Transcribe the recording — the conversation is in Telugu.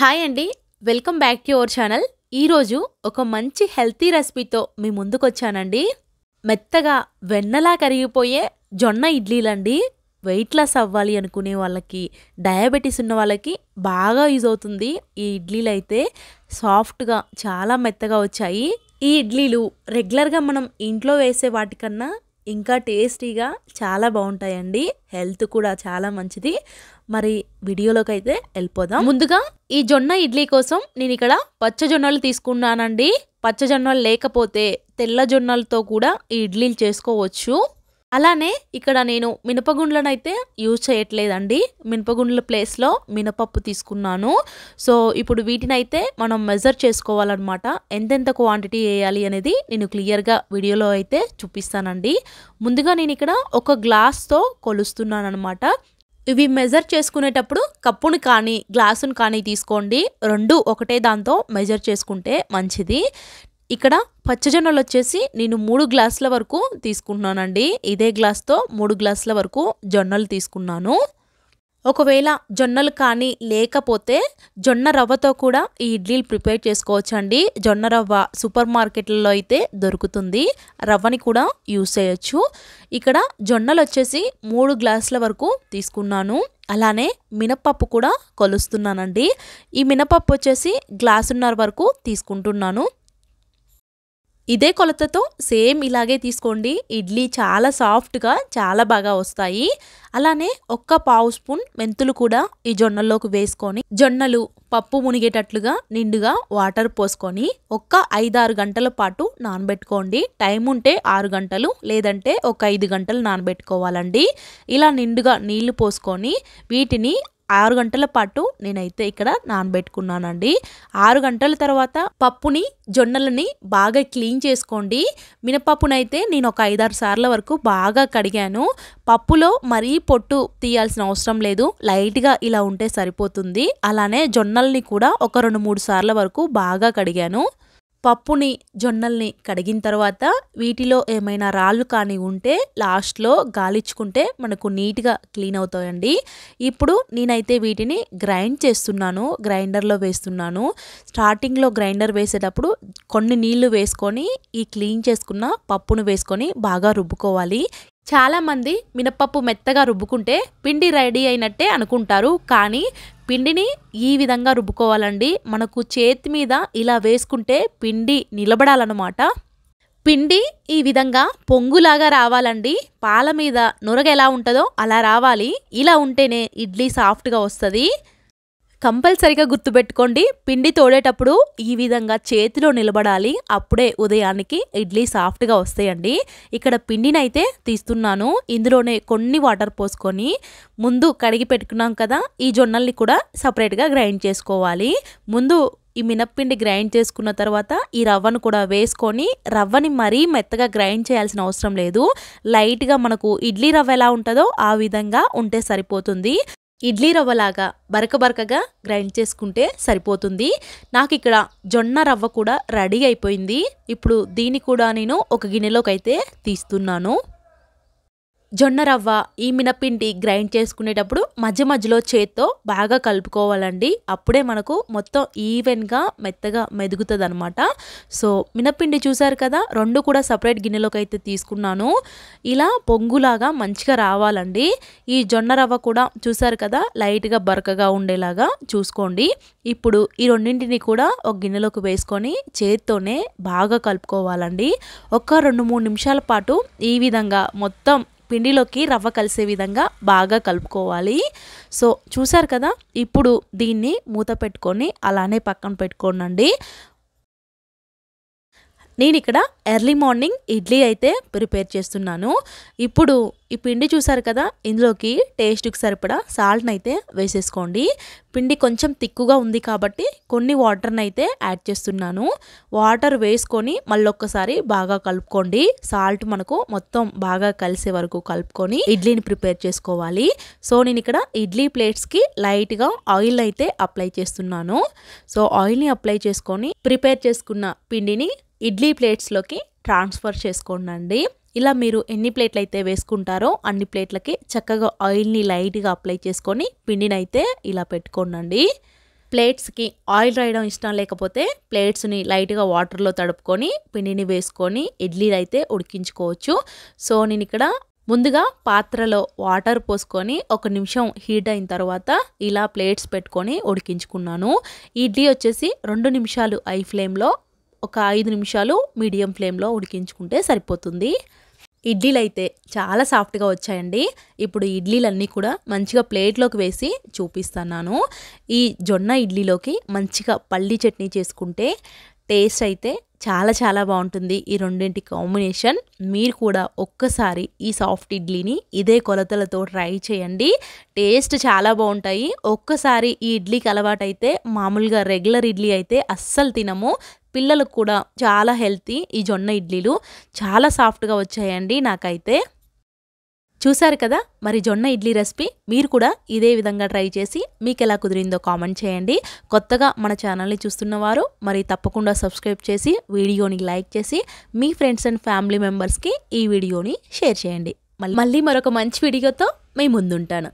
హాయ్ అండి, welcome back to our channel. ఈరోజు ఒక మంచి హెల్తీ రెసిపీతో మీ ముందుకు వచ్చానండి. మెత్తగా వెన్నలా కరిగిపోయే జొన్న ఇడ్లీలండి. వెయిట్ లాస్ అవ్వాలి అనుకునే వాళ్ళకి, డయాబెటీస్ ఉన్న వాళ్ళకి బాగా యూజ్ అవుతుంది. ఈ ఇడ్లీలు అయితే సాఫ్ట్గా చాలా మెత్తగా వచ్చాయి. ఈ ఇడ్లీలు రెగ్యులర్గా మనం ఇంట్లో వేసే వాటికన్నా ఇంకా టేస్టీగా చాలా బాగుంటాయండి. హెల్త్ కూడా చాలా మంచిది. మరి వీడియోలోకి అయితే వెళ్ళిపోదాం. ముందుగా ఈ జొన్న ఇడ్లీ కోసం నేను ఇక్కడ పచ్చ జొన్నలు తీసుకున్నానండి. పచ్చ జొన్నలు లేకపోతే తెల్ల జొన్నలతో కూడా ఈ ఇడ్లీలు చేసుకోవచ్చు. అలానే ఇక్కడ నేను మినపగుండ్లను అయితే యూజ్ చేయట్లేదండి. మినపగుండ్ల ప్లేస్లో మినపప్పు తీసుకున్నాను. సో ఇప్పుడు వీటిని అయితే మనం మెజర్ చేసుకోవాలన్నమాట. ఎంతెంత క్వాంటిటీ వేయాలి అనేది నేను క్లియర్గా వీడియోలో అయితే చూపిస్తానండి. ముందుగా నేను ఇక్కడ ఒక గ్లాస్తో కొలుస్తున్నాను అనమాట. ఇవి మెజర్ చేసుకునేటప్పుడు కప్పును కానీ గ్లాసును కానీ తీసుకోండి. రెండు ఒకటే దాంతో మెజర్ చేసుకుంటే మంచిది. ఇక్కడ పచ్చజొన్నలు వచ్చేసి నేను 3 గ్లాసుల వరకు తీసుకున్నానండి. ఇదే గ్లాస్తో 3 గ్లాసుల వరకు జొన్నలు తీసుకున్నాను. ఒకవేళ జొన్నలు కానీ లేకపోతే జొన్న రవ్వతో కూడా ఈ ఇడ్లీలు ప్రిపేర్ చేసుకోవచ్చండి. జొన్న రవ్వ సూపర్ మార్కెట్లలో అయితే దొరుకుతుంది. రవ్వని కూడా యూజ్ చేయొచ్చు. ఇక్కడ జొన్నలు వచ్చేసి 3 గ్లాసుల వరకు తీసుకున్నాను. అలానే మినపప్పు కూడా కొలుస్తున్నానండి. ఈ మినపప్పు వచ్చేసి గ్లాసున్నర వరకు తీసుకుంటున్నాను. ఇదే కొలతతో సేమ్ ఇలాగే తీసుకోండి. ఇడ్లీ చాలా సాఫ్ట్గా చాలా బాగా వస్తాయి. అలానే ఒక్క పావు స్పూన్ మెంతులు కూడా ఈ జొన్నల్లోకి వేసుకొని జొన్నలు పప్పు మునిగేటట్లుగా నిండుగా వాటర్ పోసుకొని ఒక్క 5-6 గంటల పాటు నానబెట్టుకోండి. టైం ఉంటే 6 గంటలు, లేదంటే ఒక 5 గంటలు నానబెట్టుకోవాలండి. ఇలా నిండుగా నీళ్లు పోసుకొని వీటిని 6 గంటల పాటు నేనైతే ఇక్కడ నానబెట్టుకున్నానండి. 6 గంటల తర్వాత పప్పుని జొన్నలని బాగా క్లీన్ చేసుకోండి. మినపప్పునైతే నేను ఒక 5-6 సార్ల వరకు బాగా కడిగాను. పప్పులో మరీ పొట్టు తీయాల్సిన అవసరం లేదు. లైట్గా ఇలా ఉంటే సరిపోతుంది. అలానే జొన్నల్ని కూడా ఒక 2-3 సార్ల వరకు బాగా కడిగాను. పప్పుని జొన్నల్ని కడిగిన తర్వాత వీటిలో ఏమైనా రాళ్ళు కానీ ఉంటే లాస్ట్లో గాలిచ్చుకుంటే మనకు నీట్గా క్లీన్ అవుతాయండి. ఇప్పుడు నేనైతే వీటిని గ్రైండ్ చేస్తున్నాను. గ్రైండర్లో వేస్తున్నాను. స్టార్టింగ్లో గ్రైండర్ వేసేటప్పుడు కొన్ని నీళ్లు వేసుకొని ఈ క్లీన్ చేసుకున్న పప్పును వేసుకొని బాగా రుబ్బుకోవాలి. చాలామంది మినపప్పు మెత్తగా రుబ్బుకుంటే పిండి రెడీ అయినట్టే అనుకుంటారు. కానీ పిండిని ఈ విధంగా రుబ్బుకోవాలండి. మనకు చేతి మీద ఇలా వేసుకుంటే పిండి నిలబడాలన్నమాట. పిండి ఈ విధంగా పొంగులాగా రావాలండి. పాల మీద నురగ ఎలా ఉంటుందో అలా రావాలి. ఇలా ఉంటేనే ఇడ్లీ సాఫ్ట్గా వస్తుంది. కంపల్సరిగా గుర్తుపెట్టుకోండి, పిండి తోడేటప్పుడు ఈ విధంగా చేతిలో నిలబడాలి. అప్పుడే ఉదయానికి ఇడ్లీ సాఫ్ట్గా వస్తాయండి. ఇక్కడ పిండిని అయితే తీస్తున్నాను. ఇందులోనే కొన్ని వాటర్ పోసుకొని ముందు కడిగి పెట్టుకున్నాం కదా, ఈ జొన్నల్ని కూడా సపరేట్గా గ్రైండ్ చేసుకోవాలి. ముందు ఈ మినప్పిండి గ్రైండ్ చేసుకున్న తర్వాత ఈ రవ్వను కూడా వేసుకొని రవ్వని మరీ మెత్తగా గ్రైండ్ చేయాల్సిన అవసరం లేదు. లైట్గా మనకు ఇడ్లీ రవ్వ ఎలా ఉంటుందో ఆ విధంగా ఉంటే సరిపోతుంది. ఇడ్లీ రవ్వలాగా బరకగా గ్రైండ్ చేసుకుంటే సరిపోతుంది. నాకు ఇక్కడ జొన్న రవ్వ కూడా రెడీ అయిపోయింది. ఇప్పుడు దీన్ని కూడా నేను ఒక గిన్నెలోకి అయితే తీస్తున్నాను. జొన్న రవ్వ ఈ మినపిండి గ్రైండ్ చేసుకునేటప్పుడు మధ్య మధ్యలో చేత్తో బాగా కలుపుకోవాలండి. అప్పుడే మనకు మొత్తం ఈవెన్గా మెత్తగా మెదుగుతుంది అనమాట. సో మినపిండి చూసారు కదా, రెండు కూడా సపరేట్ గిన్నెలోకి అయితే తీసుకున్నాను. ఇలా పొంగులాగా మంచిగా రావాలండి. ఈ జొన్న రవ్వ కూడా చూసారు కదా, లైట్గా బరకగా ఉండేలాగా చూసుకోండి. ఇప్పుడు ఈ రెండింటిని కూడా ఒక గిన్నెలోకి వేసుకొని చేత్తోనే బాగా కలుపుకోవాలండి. ఒక 2-3 నిమిషాల పాటు ఈ విధంగా మొత్తం పిండిలోకి రవ్వ కలిసే విధంగా బాగా కలుపుకోవాలి. సో చూసారు కదా, ఇప్పుడు దీన్ని మూత పెట్టుకొని అలానే పక్కన పెట్టుకోనండి. నేను ఇక్కడ ఎర్లీ మార్నింగ్ ఇడ్లీ అయితే ప్రిపేర్ చేస్తున్నాను. ఇప్పుడు ఈ పిండి చూసారు కదా, ఇందులోకి టేస్ట్కి సరిపడా సాల్ట్ని అయితే వేసేసుకోండి. పిండి కొంచెం తిక్కుగా ఉంది కాబట్టి కొన్ని వాటర్ని అయితే యాడ్ చేస్తున్నాను. వాటర్ వేసుకొని మళ్ళొక్కసారి బాగా కలుపుకోండి. సాల్ట్ మనకు మొత్తం బాగా కలిసే వరకు కలుపుకొని ఇడ్లీని ప్రిపేర్ చేసుకోవాలి. సో నేను ఇక్కడ ఇడ్లీ ప్లేట్స్కి లైట్గా ఆయిల్ అయితే అప్లై చేస్తున్నాను. సో ఆయిల్ని అప్లై చేసుకొని ప్రిపేర్ చేసుకున్న పిండిని ఇడ్లీ ప్లేట్స్లోకి ట్రాన్స్ఫర్ చేసుకోండి. ఇలా మీరు ఎన్ని ప్లేట్లు అయితే వేసుకుంటారో అన్ని ప్లేట్లకి చక్కగా ఆయిల్ని లైట్గా అప్లై చేసుకొని పిండిని అయితే ఇలా పెట్టుకోండి. ప్లేట్స్కి ఆయిల్ రాయడం ఇష్టం లేకపోతే ప్లేట్స్ని లైట్గా వాటర్లో తడుపుకొని పిండిని వేసుకొని ఇడ్లీలు అయితే ఉడికించుకోవచ్చు. సో నేను ఇక్కడ ముందుగా పాత్రలో వాటర్ పోసుకొని 1 నిమిషం హీట్ అయిన తర్వాత ఇలా ప్లేట్స్ పెట్టుకొని ఉడికించుకున్నాను. ఇడ్లీ వచ్చేసి 2 నిమిషాలు హై ఫ్లేమ్లో, ఒక 5 నిమిషాలు మీడియం ఫ్లేమ్లో ఉడికించుకుంటే సరిపోతుంది. ఇడ్లీలు అయితే చాలా సాఫ్ట్గా వచ్చాయండి. ఇప్పుడు ఇడ్లీలన్నీ కూడా మంచిగా ప్లేట్లోకి వేసి చూపిస్తున్నాను. ఈ జొన్న ఇడ్లీలోకి మంచిగా పల్లీ చట్నీ చేసుకుంటే టేస్ట్ అయితే చాలా చాలా బాగుంటుంది. ఈ రెండింటి కాంబినేషన్. మీరు కూడా ఒక్కసారి ఈ సాఫ్ట్ ఇడ్లీని ఇదే కొలతలతో ట్రై చేయండి. టేస్ట్ చాలా బాగుంటాయి. ఒక్కసారి ఈ ఇడ్లీకి అలవాటైతే మామూలుగా రెగ్యులర్ ఇడ్లీ అయితే అస్సలు తినము. పిల్లలకు కూడా చాలా హెల్తీ. ఈ జొన్న ఇడ్లీలు చాలా సాఫ్ట్గా వచ్చాయండి నాకైతే. చూసారు కదా మరి జొన్న ఇడ్లీ రెసిపీ. మీరు కూడా ఇదే విధంగా ట్రై చేసి మీకు ఎలా కుదిరిందో కామెంట్ చేయండి. కొత్తగా మన ఛానల్ని చూస్తున్నవారు మరి తప్పకుండా సబ్స్క్రైబ్ చేసి వీడియోని లైక్ చేసి మీ ఫ్రెండ్స్ అండ్ ఫ్యామిలీ మెంబర్స్కి ఈ వీడియోని షేర్ చేయండి. మళ్ళీ మరొక మంచి వీడియోతో మీ ముందుంటాను.